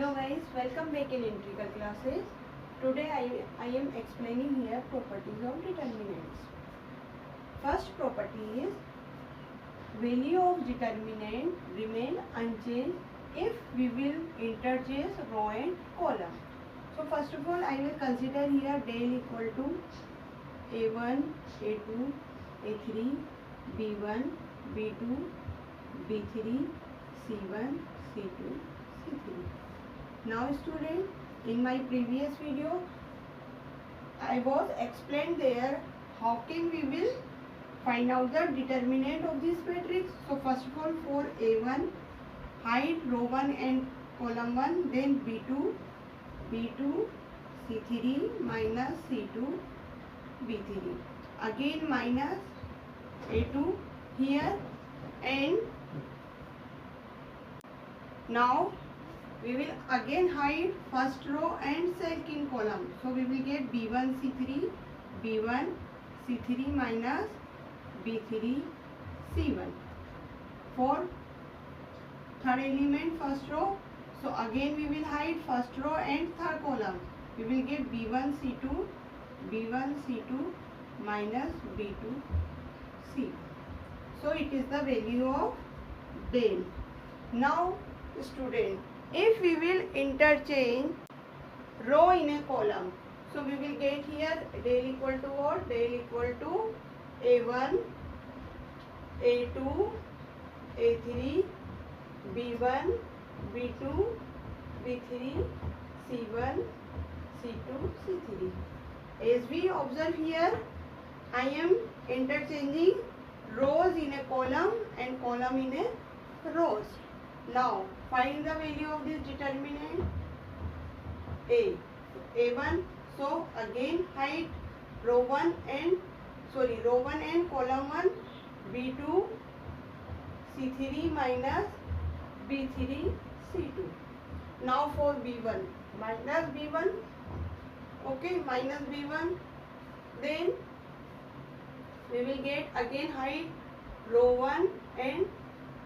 Hello guys, welcome back in integral classes. Today I am explaining here properties of determinants. First property is value of determinant remain unchanged if we will interchange row and column. So first of all I will consider here del equal to a1, a2, a3, b1, b2, b3, c1, c2, c3. Now student, in my previous video I was explained there how can we will find out the determinant of this matrix. So first of all for a1 hide row 1 and column 1, then b2, b2, c3 minus c2, b3, again minus a2 here, and now we will again hide first row and second column. So we will get b1 c3, b1 c3 minus b3 c1. For third element first row, so again we will hide first row and third column. We will get b1 c2, b1 c2 minus b2 c. So it is the value of del. Now student, if we will interchange row in a column, so we will get here del equal to what? Del equal to a1, a2, a3, b1, b2, b3, c1, c2, c3. As we observe here, I am interchanging rows in a column and column in a rows. Now find the value of this determinant a1. So again hide row 1 and column 1, b2 c3 minus b3 c2. Now for b1 minus b1, okay, minus b1, then we will get again hide row 1 and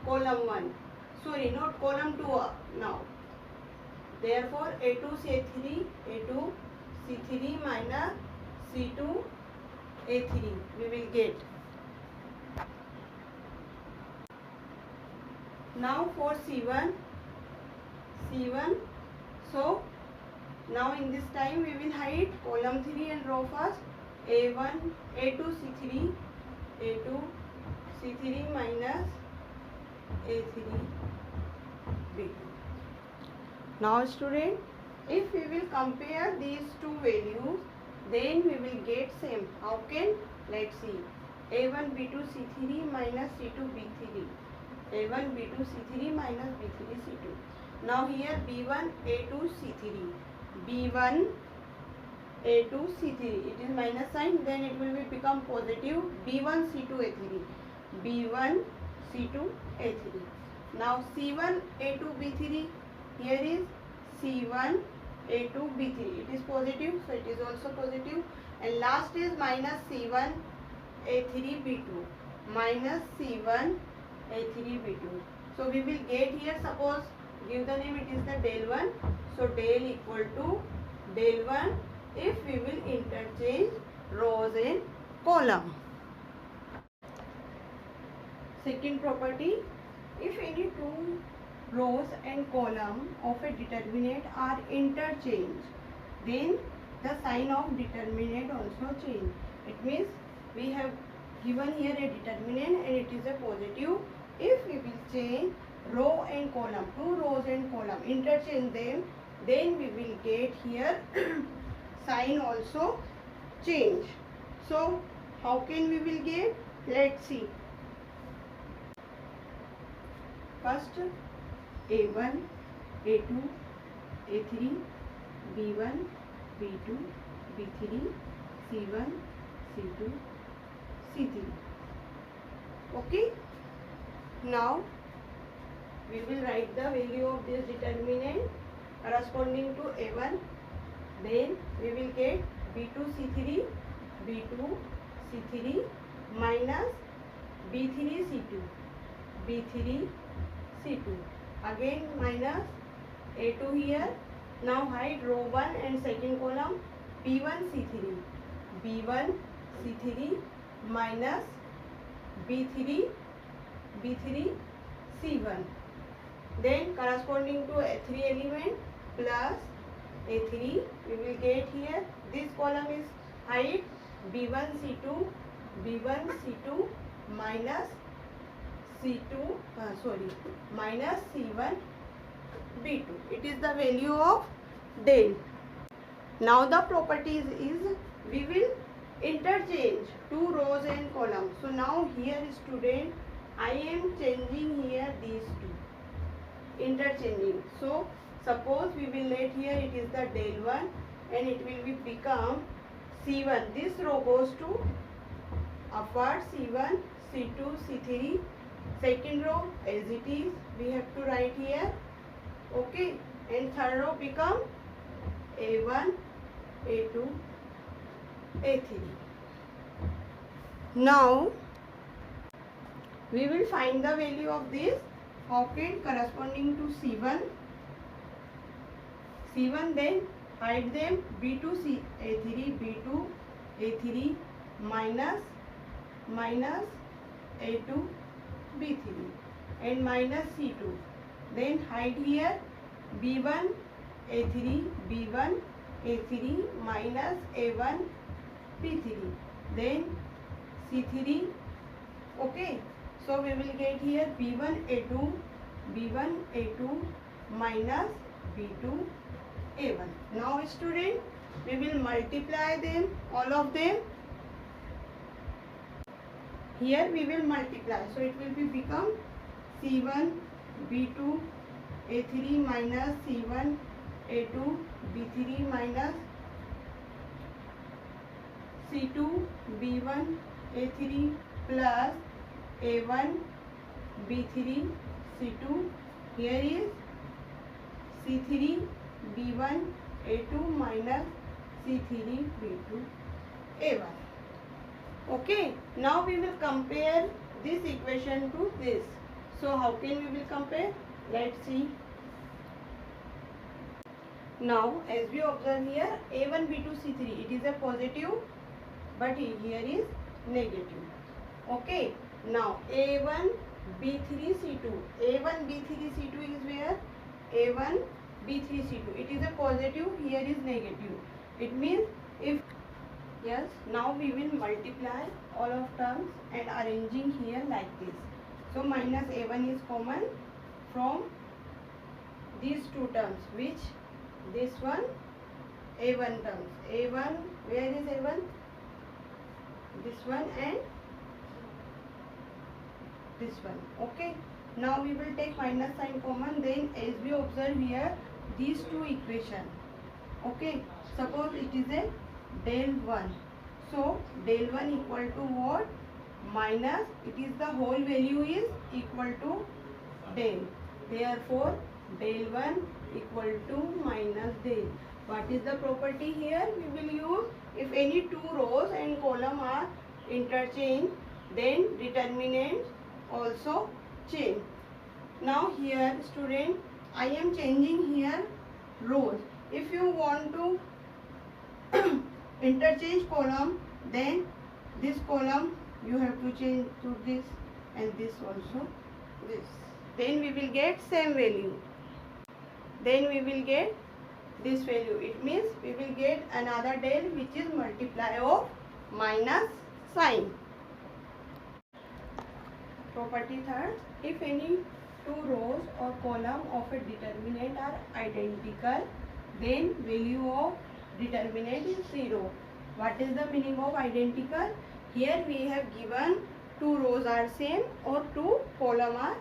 column 1. Sorry, not column 2 now. Therefore, a2 c3, a2 c3 minus c2 a3 we will get. Now for c1, so now in this time we will hide column 3 and row first, a1, a2 c3, a2 c3 minus a3 b2. Now student, if we will compare these two values, then we will get same. How can? Let's see. a1 b2 c3 minus c2 b3, a1 b2 c3 minus b3 c2. Now here b1 a2 c3, b1 a2 c3, it is minus sign, then it will become positive b1 c2 a3, b1 c2 a3. Now c1 a2 b3, here is c1 a2 b3, it is positive, so it is also positive, and last is minus c1 a3 b2 minus c1 a3 b2. So we will get here, suppose give the name, it is the del 1, so del equal to del 1 if we will interchange rows and column. Second property, if any two rows and column of a determinant are interchanged, then the sign of determinant also change. It means we have given here a determinant and it is a positive. If we will change row and column, two rows and column, interchange them, then we will get here sign also change. So how can we will get? Let's see. First a1, a2, a3, b1, b2, b3, c1, c2, c3. Okay. Now we will write the value of this determinant corresponding to a1. Then we will get b2 c3, b2 c3 minus b3 c2, b3 c2, again minus A2 here. Now hide row 1 and second column B1 C3. B1 C3 minus B3 C1. Then corresponding to A3 element plus A3 we will get here. This column is hide B1 C2 minus minus C1 B2. It is the value of del. Now the properties is we will interchange two rows and columns. So now here student, I am changing here these two, interchanging. So suppose we will let here it is the del 1 and it will be become C1. This row goes to upward C1, C2, C3. Second row as it is we have to write here. Okay, and third row become A1, A2, A3. Now we will find the value of this pocket corresponding to C1. Then hide them B2 A3 B2 A3 minus A2 B3 and minus C2. Then hide here B1 A3 B1 A3 minus A1 B3. Then C3. Okay, so we will get here B1 A2 minus B2 A1. Now student, we will multiply them, all of them. Here we will multiply, so it will be become C1 B2 A3 minus C1 A2 B3 minus C2 B1 A3 plus A1 B3 C2. Here is C3 B1 A2 minus C3 B2 A1. Okay, now we will compare this equation to this. So how can we will compare? Let's see. Now as we observe here A1 B2 C3, it is a positive but here is negative. Okay, now A1 B3 C2, A1 B3 C2 is where? A1 B3 C2, it is a positive, here is negative. It means if yes, now we will multiply all of terms and arranging here like this. So minus A1 is common from these two terms, which this one A1 terms. A1, where is A1? This one and this one. Okay, now we will take minus sign common. Then as we observe here these two equation. Okay, suppose it is a del 1. So del 1 equal to what? Minus, it is the whole value is equal to del. Therefore del 1 equal to minus del. What is the property here? We will use if any two rows and column are interchanged, then determinants also change. Now here student, I am changing here rows. If you want to interchange column, then this column you have to change to this and this also this. Then we will get same value. Then we will get this value. It means we will get another del which is multiply of minus sign. Property third, if any two rows or column of a determinant are identical, then value of determinant is 0. What is the meaning of identical? Here we have given two rows are same or two column are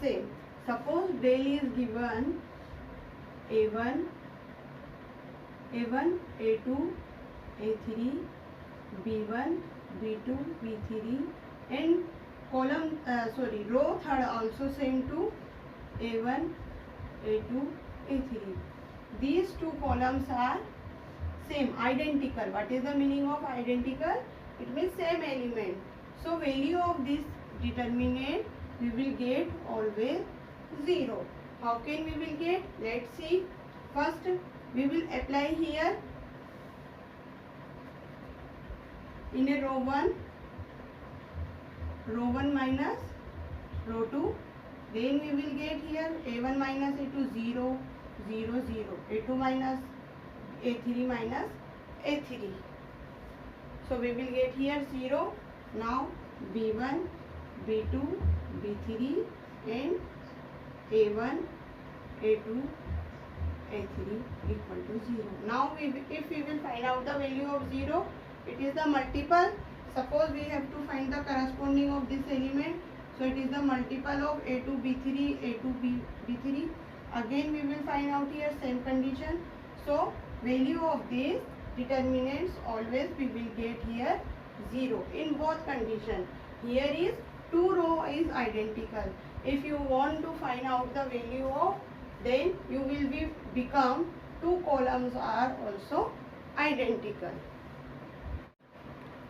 same. Suppose del is given A1, A2, A3, B1, B2, B3 and column row third also same to A1, A2, A3. These two columns are same, identical. What is the meaning of identical? It means same element. So value of this determinant we will get always 0. How can we will get? Let's see. First we will apply here in a row 1 minus row 2. Then we will get here a1 minus a2 0 0 0, a2 minus a3 minus a3. So we will get here 0. Now b1 b2 b3 and a1 a2 a3 equal to 0. Now if we will find out the value of 0, it is the multiple. Suppose we have to find the corresponding of this element, so it is the multiple of a2 b3 a2 b3. Again we will find out here same condition. So value of these determinants always we will get here 0 in both condition. Here is 2 row is identical. If you want to find out the value of, then you will become 2 columns are also identical.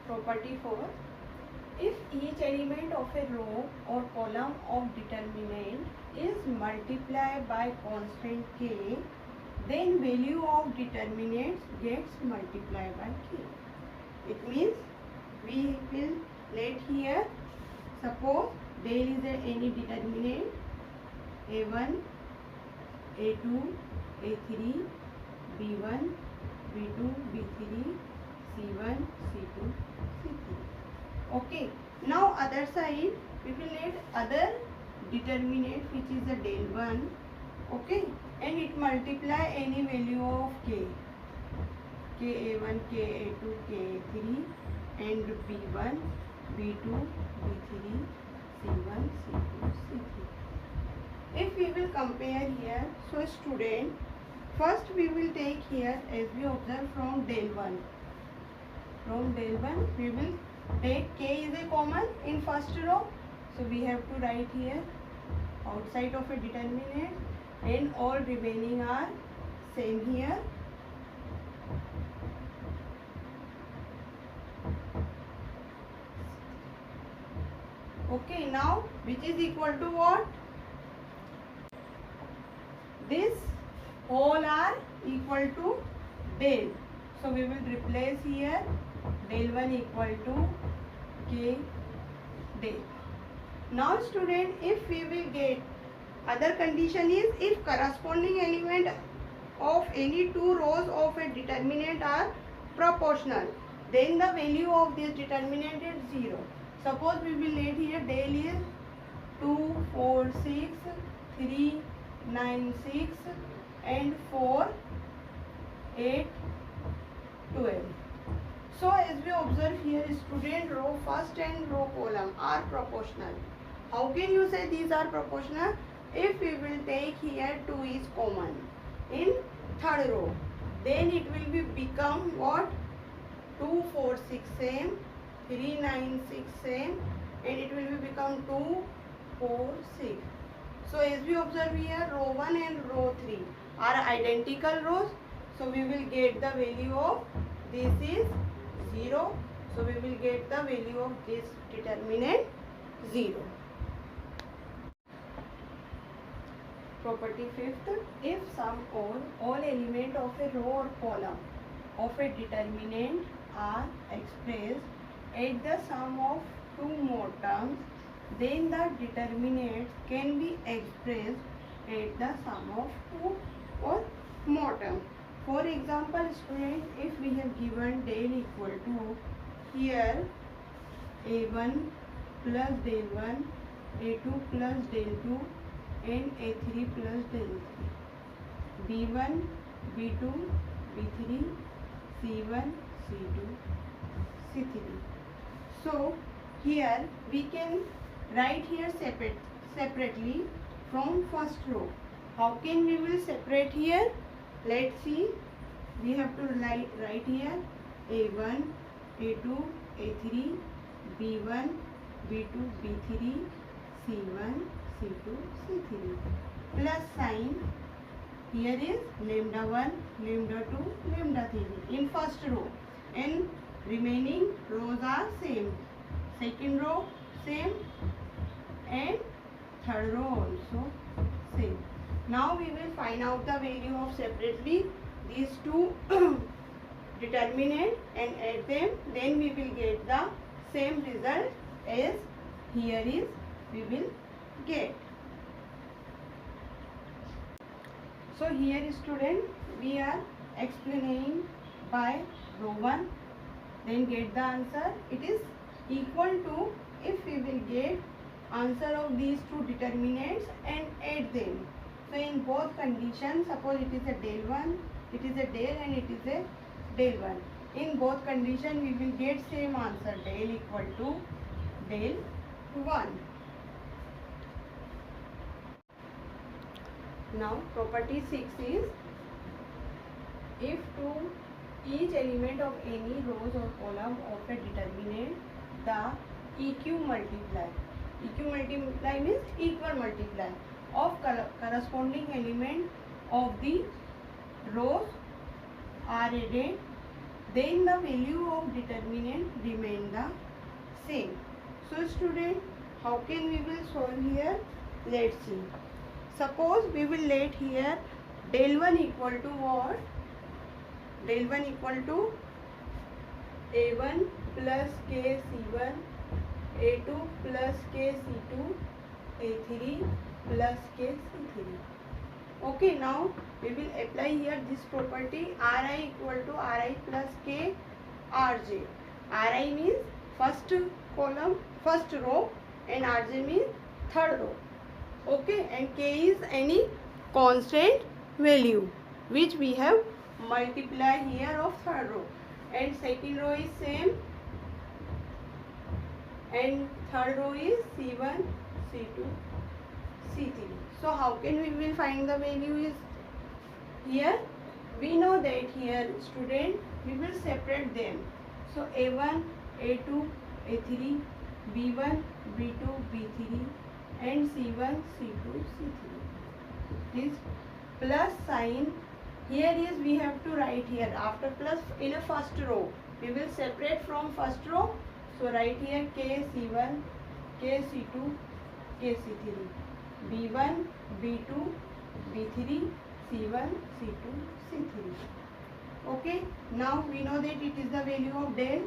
Property 4. If each element of a row or column of determinant is multiplied by constant k, then value of determinants gets multiplied by k. It means we will let here, suppose there is any determinant a1 a2 a3 b1 b2 b3 c1 c2 c3. Okay, now other side we will let other determinant which is a del 1. Okay, and it multiply any value of k, ka1 ka2 ka3 and b1 b2 b3 c1 c2 c3. If we will compare here, so student, first we will take here as we observe from del 1. From del 1 we will take k is a common in first row, so we have to write here outside of a determinant, and all remaining are same here. Okay, now which is equal to what? This whole are equal to del. So we will replace here del 1 equal to k del. Now student, if we will get, other condition is if corresponding element of any 2 rows of a determinant are proportional, then the value of this determinant is 0. Suppose we will let here del is 2 4 6 3 9 6 and 4 8 12. So as we observe here, student, row first and row column are proportional. How can you say these are proportional? If we will take here 2 is common in third row, then it will be become what? 2 4 6 same, 3 9 6 same, and it will be become 2 4 6. So as we observe here, row 1 and row 3 are identical rows. So we will get the value of this is 0. So we will get the value of this determinant 0. Property 5th. If sum or all element of a row or column of a determinant are expressed at the sum of 2 more terms, then the determinant can be expressed at the sum of 2 or more terms. For example, student, if we have given del equal to here a1 plus del 1, a2 plus del 2 and a3 plus del 3, b1, b2, b3, c1, c2, c3. So here we can write here separately from first row. How can we will separate here? Let's see. We have to write here a1, a2, a3, b1, b2, b3, c1, c2, c3 plus sign. Here is lambda 1, lambda 2, lambda 3 in first row, and remaining rows are same. Second row same and third row also same. Now we will find out the value of separately these two determinant and add them. Then we will get the same result as here is we will get. So here student we are explaining by row 1, then get the answer. It is equal to if we will get answer of these two determinants and add them. So in both conditions, suppose it is a del 1, it is a del and it is a del 1. In both conditions we will get same answer, del equal to del 1. Now property 6 is, if to each element of any rows or column of a determinant the EQ multiply means equal multiply of corresponding element of the rows are added, then the value of determinant remain the same. So student, how can we will solve here? Let's see. Suppose we will let here del 1 equal to what? Del 1 equal to A1 plus K C1, A2 plus K C2, A3 plus K C3. Okay, now we will apply here this property Ri equal to Ri plus K Rj. Ri means first column, first row, and Rj means third row. Okay, and K is any constant value which we have multiply here of third row, and second row is same, and third row is C1, C2, C3. So how can we will find the value is here? We know that here student we will separate them. So A1, A2, A3, B1, B2, B3 and C1, C2, C3. This plus sign here is we have to write here after plus in a first row. We will separate from first row. So write here K C1, K C2, K C3, B1, B2, B3, C1, C2, C3. Okay, now we know that it is the value of del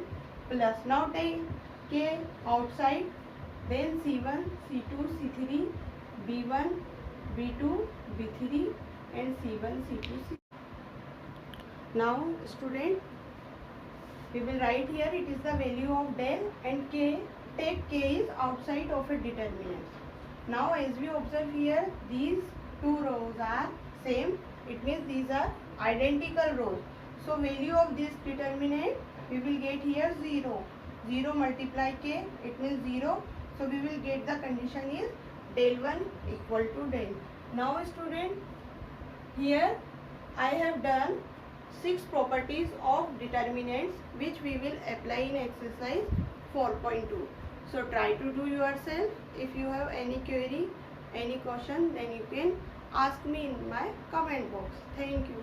plus. Now take K outside, then C1, C2, C3, B1, B2, B3 and C1, C2, C3. Now student, we will write here it is the value of del and K. Take K is outside of a determinant. Now as we observe here, these two rows are same. It means these are identical rows. So value of this determinant we will get here 0. 0 multiply K, it means 0. So we will get the condition is del 1 equal to del. Now student, here I have done 6 properties of determinants which we will apply in exercise 4.2. So try to do yourself. If you have any query, any question, then you can ask me in my comment box. Thank you.